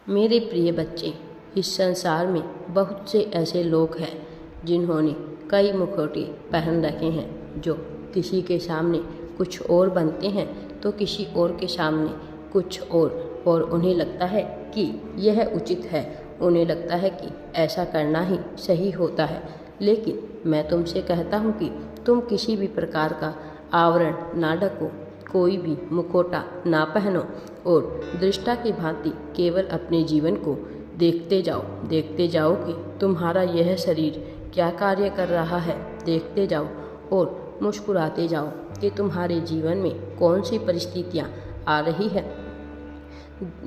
मेरे प्रिय बच्चे, इस संसार में बहुत से ऐसे लोग हैं जिन्होंने कई मुखौटे पहन रखे हैं। जो किसी के सामने कुछ और बनते हैं तो किसी और के सामने कुछ और उन्हें लगता है कि यह उचित है, उन्हें लगता है कि ऐसा करना ही सही होता है। लेकिन मैं तुमसे कहता हूँ कि तुम किसी भी प्रकार का आवरण ना ढको, कोई भी मुखौटा ना पहनो और दृष्टा की भांति केवल अपने जीवन को देखते जाओ कि तुम्हारा यह शरीर क्या कार्य कर रहा है। देखते जाओ और मुस्कुराते जाओ कि तुम्हारे जीवन में कौन सी परिस्थितियाँ आ रही है।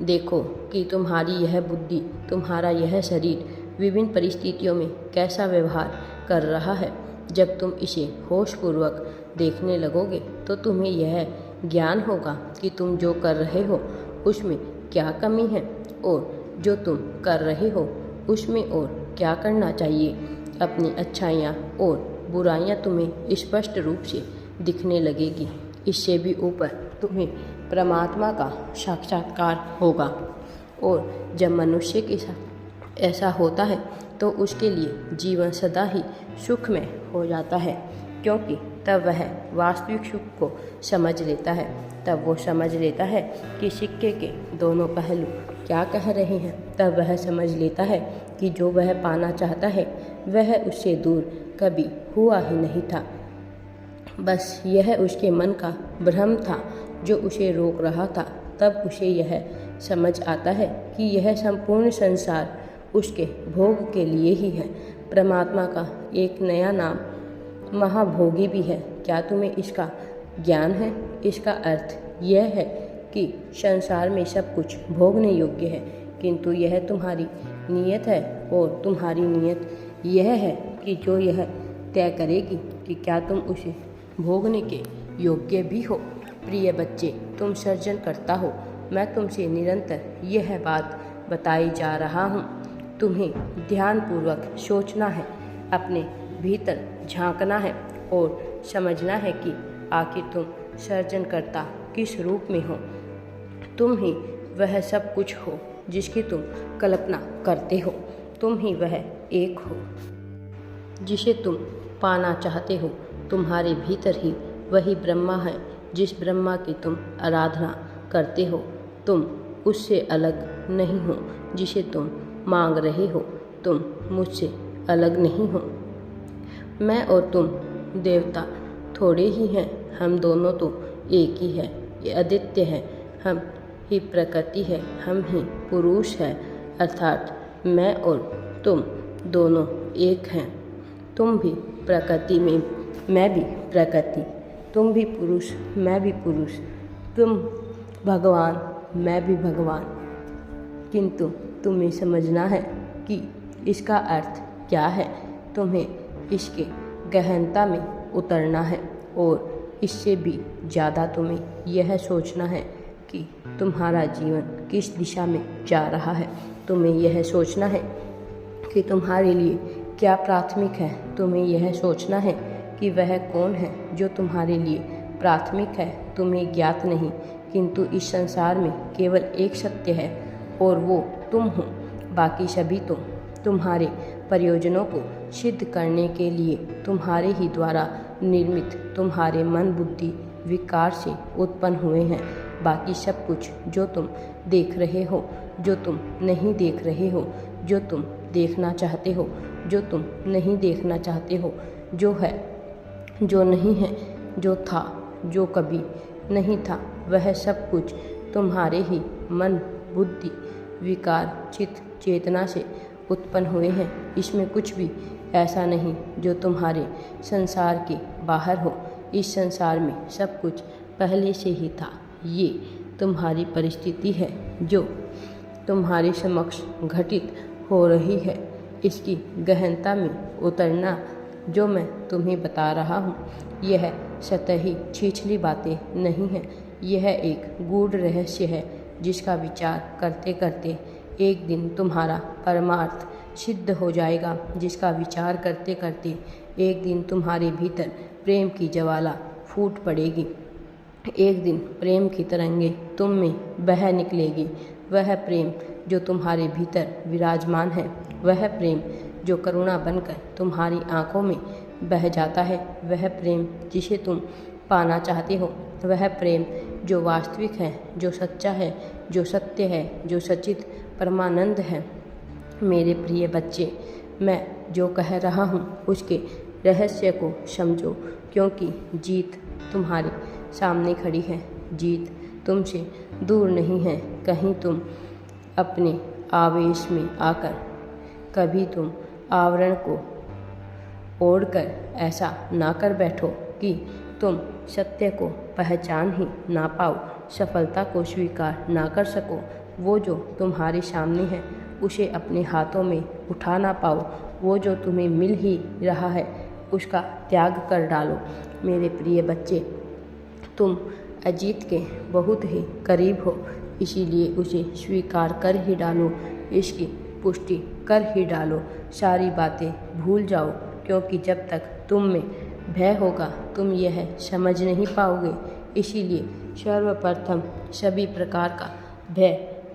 देखो कि तुम्हारी यह बुद्धि, तुम्हारा यह शरीर विभिन्न परिस्थितियों में कैसा व्यवहार कर रहा है। जब तुम इसे होशपूर्वक देखने लगोगे तो तुम्हें यह ज्ञान होगा कि तुम जो कर रहे हो उसमें क्या कमी है और जो तुम कर रहे हो उसमें और क्या करना चाहिए। अपनी अच्छाइयाँ और बुराइयाँ तुम्हें स्पष्ट रूप से दिखने लगेगी। इससे भी ऊपर तुम्हें परमात्मा का साक्षात्कार होगा। और जब मनुष्य के साथ ऐसा होता है तो उसके लिए जीवन सदा ही सुखमय हो जाता है, क्योंकि तब वह वास्तविक सुख को समझ लेता है। तब वो समझ लेता है कि सिक्के के दोनों पहलू क्या कह रहे हैं। तब वह समझ लेता है कि जो वह पाना चाहता है वह उससे दूर कभी हुआ ही नहीं था। बस यह उसके मन का भ्रम था जो उसे रोक रहा था। तब उसे यह समझ आता है कि यह संपूर्ण संसार उसके भोग के लिए ही है। परमात्मा का एक नया नाम महाभोगी भी है। क्या तुम्हें इसका ज्ञान है? इसका अर्थ यह है कि संसार में सब कुछ भोगने योग्य है, किंतु यह तुम्हारी नीयत है और तुम्हारी नीयत यह है कि जो यह तय करेगी कि क्या तुम उसे भोगने के योग्य भी हो। प्रिय बच्चे, तुम सर्जन करता हो। मैं तुमसे निरंतर यह बात बताई जा रहा हूँ। तुम्हें ध्यानपूर्वक सोचना है, अपने भीतर झांकना है और समझना है कि आखिर तुम सर्जनकर्ता किस रूप में हो। तुम ही वह सब कुछ हो जिसकी तुम कल्पना करते हो। तुम ही वह एक हो जिसे तुम पाना चाहते हो। तुम्हारे भीतर ही वही ब्रह्मा है जिस ब्रह्मा की तुम आराधना करते हो। तुम उससे अलग नहीं हो जिसे तुम मांग रहे हो। तुम मुझसे अलग नहीं हो। मैं और तुम देवता थोड़े ही हैं, हम दोनों तो एक ही है। ये आदित्य है, हम ही प्रकृति है, हम ही पुरुष है। अर्थात मैं और तुम दोनों एक हैं। तुम भी प्रकृति में, मैं भी प्रकृति। तुम भी पुरुष, मैं भी पुरुष। तुम भगवान, मैं भी भगवान। किंतु तुम्हें समझना है कि इसका अर्थ क्या है। तुम्हें इसके गहनता में उतरना है और इससे भी ज़्यादा तुम्हें यह सोचना है कि तुम्हारा जीवन किस दिशा में जा रहा है। तुम्हें यह सोचना है कि तुम्हारे लिए क्या प्राथमिक है। तुम्हें यह सोचना है कि वह कौन है जो तुम्हारे लिए प्राथमिक है। तुम्हें ज्ञात नहीं, किंतु इस संसार में केवल एक सत्य है और वो तुम हो। बाकी सभी तो तुम्हारे प्रयोजनों को सिद्ध करने के लिए तुम्हारे ही द्वारा निर्मित तुम्हारे मन बुद्धि विकार से उत्पन्न हुए हैं। बाकी सब कुछ जो तुम देख रहे हो, जो तुम नहीं देख रहे हो, जो तुम देखना चाहते हो, जो तुम नहीं देखना चाहते हो, जो है, जो नहीं है, जो था, जो कभी नहीं था, वह सब कुछ तुम्हारे ही मन बुद्धि विकार चित्त चेतना से उत्पन्न हुए हैं। इसमें कुछ भी ऐसा नहीं जो तुम्हारे संसार के बाहर हो। इस संसार में सब कुछ पहले से ही था। ये तुम्हारी परिस्थिति है जो तुम्हारे समक्ष घटित हो रही है। इसकी गहनता में उतरना जो मैं तुम्हें बता रहा हूँ, यह सतही छिछली बातें नहीं है। यह एक गूढ़ रहस्य है जिसका विचार करते करते एक दिन तुम्हारा परमार्थ सिद्ध हो जाएगा। जिसका विचार करते करते एक दिन तुम्हारे भीतर प्रेम की ज्वाला फूट पड़ेगी। एक दिन प्रेम की तरंगे तुम में बह निकलेगी। वह प्रेम जो तुम्हारे भीतर विराजमान है, वह प्रेम जो करुणा बनकर तुम्हारी आंखों में बह जाता है, वह प्रेम जिसे तुम पाना चाहते हो, वह प्रेम जो वास्तविक है, जो सच्चा है, जो सत्य है, जो सचित परमानंद है। मेरे प्रिय बच्चे, मैं जो कह रहा हूँ उसके रहस्य को समझो, क्योंकि जीत तुम्हारे सामने खड़ी है। जीत तुमसे दूर नहीं है। कहीं तुम अपने आवेश में आकर कभी तुम आवरण को ओढ़कर ऐसा ना कर बैठो कि तुम सत्य को पहचान ही ना पाओ, सफलता को स्वीकार ना कर सको। वो जो तुम्हारे सामने है उसे अपने हाथों में उठा ना पाओ, वो जो तुम्हें मिल ही रहा है उसका त्याग कर डालो। मेरे प्रिय बच्चे, तुम अजीत के बहुत ही करीब हो, इसीलिए उसे स्वीकार कर ही डालो, इसकी पुष्टि कर ही डालो। सारी बातें भूल जाओ, क्योंकि जब तक तुम में भय होगा तुम यह समझ नहीं पाओगे। इसीलिए सर्वप्रथम सभी प्रकार का भय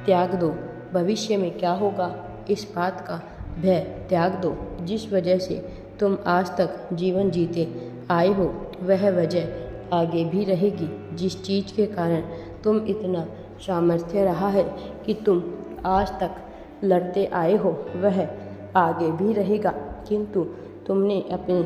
त्याग दो। भविष्य में क्या होगा इस बात का भय त्याग दो। जिस वजह से तुम आज तक जीवन जीते आए हो वह वजह आगे भी रहेगी। जिस चीज़ के कारण तुम इतना सामर्थ्य रहा है कि तुम आज तक लड़ते आए हो वह आगे भी रहेगा, किंतु तुमने अपने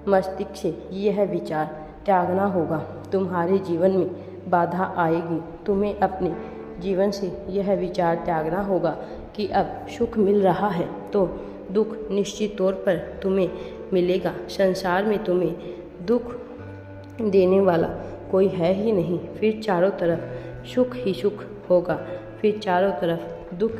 मस्तिष्क से यह विचार त्यागना होगा। तुम्हारे जीवन में बाधा आएगी, तुम्हें अपने जीवन से यह विचार त्यागना होगा कि अब सुख मिल रहा है तो दुख निश्चित तौर पर तुम्हें मिलेगा। संसार में तुम्हें दुख देने वाला कोई है ही नहीं। फिर चारों तरफ सुख ही सुख होगा, फिर चारों तरफ दुख,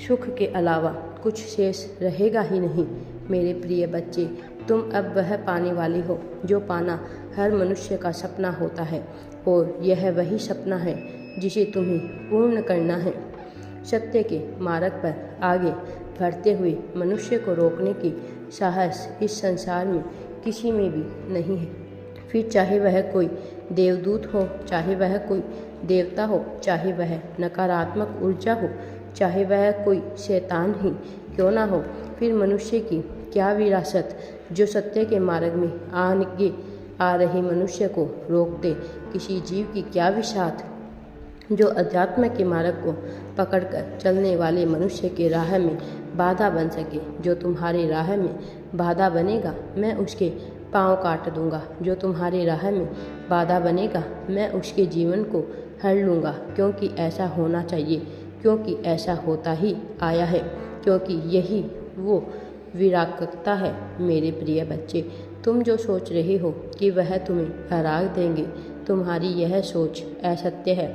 सुख के अलावा कुछ शेष रहेगा ही नहीं। मेरे प्रिय बच्चे, तुम अब वह पाने वाले हो जो पाना हर मनुष्य का सपना होता है, और यह वही सपना है जिसे तुम्हें पूर्ण करना है। सत्य के मार्ग पर आगे बढ़ते हुए मनुष्य को रोकने की साहस इस संसार में किसी में भी नहीं है। फिर चाहे वह कोई देवदूत हो, चाहे वह कोई देवता हो, चाहे वह नकारात्मक ऊर्जा हो, चाहे वह कोई शैतान ही क्यों ना हो, फिर मनुष्य की क्या विरासत जो सत्य के मार्ग में आगे आ रहे मनुष्य को रोकते, किसी जीव की क्या विसात जो अध्यात्म के मार्ग को पकड़कर चलने वाले मनुष्य के राह में बाधा बन सके। जो तुम्हारे राह में बाधा बनेगा मैं उसके पांव काट दूंगा, जो तुम्हारे राह में बाधा बनेगा मैं उसके जीवन को हर लूँगा, क्योंकि ऐसा होना चाहिए, क्योंकि ऐसा होता ही आया है, क्योंकि यही वो विराटता है। मेरे प्रिय बच्चे, तुम जो सोच रहे हो कि वह तुम्हें हरा देंगे, तुम्हारी यह सोच असत्य है।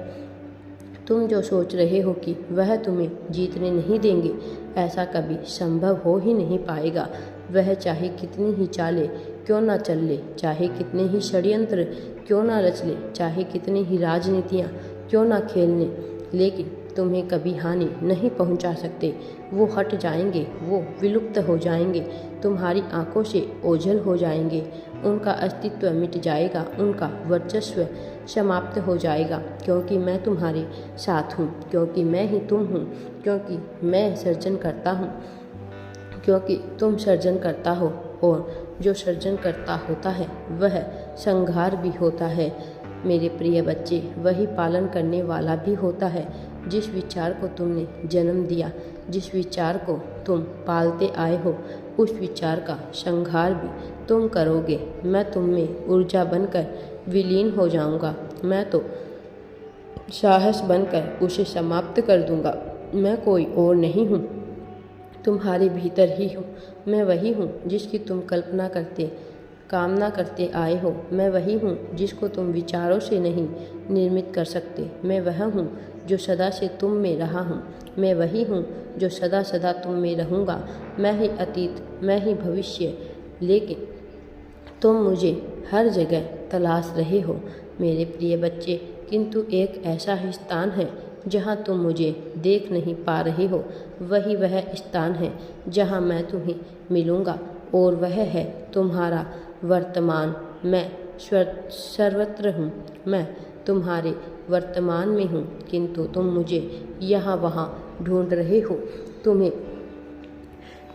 तुम जो सोच रहे हो कि वह तुम्हें जीतने नहीं देंगे, ऐसा कभी संभव हो ही नहीं पाएगा। वह चाहे कितनी ही चालें क्यों ना चल ले, चाहे कितने ही षड्यंत्र क्यों ना रच ले, चाहे कितनी ही राजनीतियाँ क्यों ना खेल ले, लेकिन तुम्हें कभी हानि नहीं पहुंचा सकते। वो हट जाएंगे, वो विलुप्त हो जाएंगे, तुम्हारी आंखों से ओझल हो जाएंगे, उनका अस्तित्व मिट जाएगा, उनका वर्चस्व समाप्त हो जाएगा, क्योंकि मैं तुम्हारे साथ हूँ, क्योंकि मैं ही तुम हूँ, क्योंकि मैं सर्जन करता हूँ, क्योंकि तुम सर्जन करता हो, और जो सर्जन करता होता है वह संहार भी होता है। मेरे प्रिय बच्चे, वही पालन करने वाला भी होता है। जिस विचार को तुमने जन्म दिया, जिस विचार को तुम पालते आए हो, उस विचार का संहार भी तुम करोगे। मैं तुम में ऊर्जा बनकर विलीन हो जाऊंगा, मैं तो साहस बनकर उसे समाप्त कर दूंगा। मैं कोई और नहीं हूँ, तुम्हारे भीतर ही हूँ। मैं वही हूँ जिसकी तुम कल्पना करते, कामना करते आए हो। मैं वही हूँ जिसको तुम विचारों से नहीं निर्मित कर सकते। मैं वह हूँ जो सदा से तुम में रहा हूँ। मैं वही हूँ जो सदा सदा तुम में रहूँगा। मैं ही अतीत, मैं ही भविष्य, लेकिन तुम मुझे हर जगह तलाश रहे हो मेरे प्रिय बच्चे। किंतु एक ऐसा ही स्थान है जहाँ तुम मुझे देख नहीं पा रहे हो, वही वह स्थान है जहाँ मैं तुम्हें मिलूँगा, और वह है तुम्हारा वर्तमान। मैं सर्वत्र हूँ, मैं तुम्हारे वर्तमान में हूँ, किंतु तुम मुझे यहाँ वहाँ ढूंढ रहे हो। तुम्हें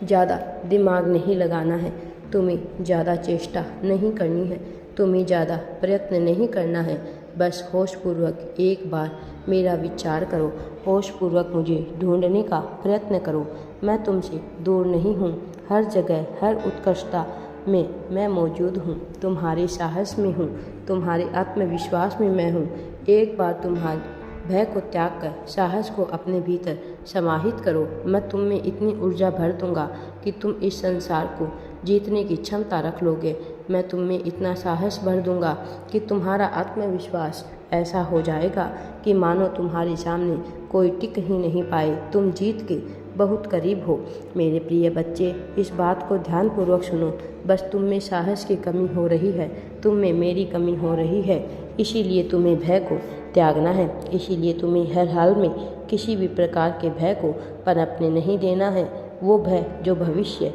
ज़्यादा दिमाग नहीं लगाना है, तुम्हें ज़्यादा चेष्टा नहीं करनी है, तुम्हें ज़्यादा प्रयत्न नहीं करना है। बस होशपूर्वक एक बार मेरा विचार करो, होशपूर्वक मुझे ढूंढने का प्रयत्न करो। मैं तुमसे दूर नहीं हूँ, हर जगह हर उत्कृष्टता में मैं मौजूद हूँ। तुम्हारे साहस में हूँ, तुम्हारे आत्मविश्वास में मैं हूँ। एक बार तुम्हारे भय को त्याग कर साहस को अपने भीतर समाहित करो। मैं तुम में इतनी ऊर्जा भर दूंगा कि तुम इस संसार को जीतने की क्षमता रख लोगे। मैं तुम में इतना साहस भर दूंगा कि तुम्हारा आत्मविश्वास ऐसा हो जाएगा कि मानो तुम्हारे सामने कोई टिक ही नहीं पाए। तुम जीत के बहुत करीब हो। मेरे प्रिय बच्चे, इस बात को ध्यानपूर्वक सुनो। बस तुम में साहस की कमी हो रही है, तुम में मेरी कमी हो रही है। इसीलिए तुम्हें भय को त्यागना है, इसीलिए तुम्हें हर हाल में किसी भी प्रकार के भय को पनपने नहीं देना है। वो भय जो भविष्य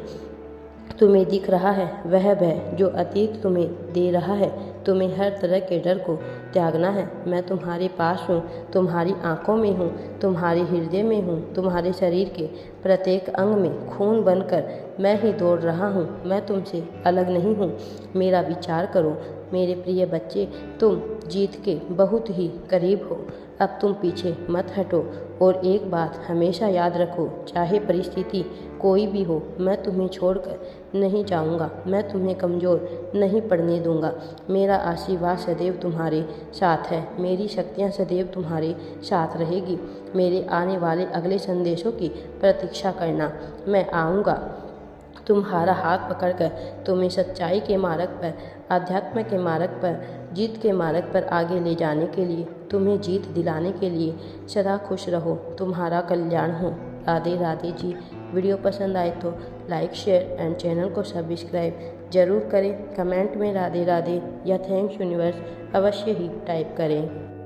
तुम्हें दिख रहा है, वह भय जो अतीत तुम्हें दे रहा है, तुम्हें हर तरह के डर को त्यागना है। मैं तुम्हारे पास हूँ, तुम्हारी आंखों में हूँ, तुम्हारे हृदय में हूँ, तुम्हारे शरीर के प्रत्येक अंग में खून बनकर मैं ही दौड़ रहा हूँ। मैं तुमसे अलग नहीं हूँ। मेरा विचार करो मेरे प्रिय बच्चे, तुम जीत के बहुत ही करीब हो। अब तुम पीछे मत हटो और एक बात हमेशा याद रखो, चाहे परिस्थिति कोई भी हो, मैं तुम्हें छोड़कर नहीं जाऊंगा, मैं तुम्हें कमज़ोर नहीं पड़ने दूंगा। मेरा आशीर्वाद सदैव तुम्हारे साथ है, मेरी शक्तियाँ सदैव तुम्हारे साथ रहेगी। मेरे आने वाले अगले संदेशों की प्रतीक्षा करना, मैं आऊँगा तुम्हारा हाथ पकड़कर तुम्हें सच्चाई के मार्ग पर, आध्यात्म के मार्ग पर, जीत के मार्ग पर आगे ले जाने के लिए, तुम्हें जीत दिलाने के लिए। सदा खुश रहो, तुम्हारा कल्याण हो। राधे राधे जी। वीडियो पसंद आए तो लाइक शेयर एंड चैनल को सब्सक्राइब जरूर करें। कमेंट में राधे राधे या थैंक्स यूनिवर्स अवश्य ही टाइप करें।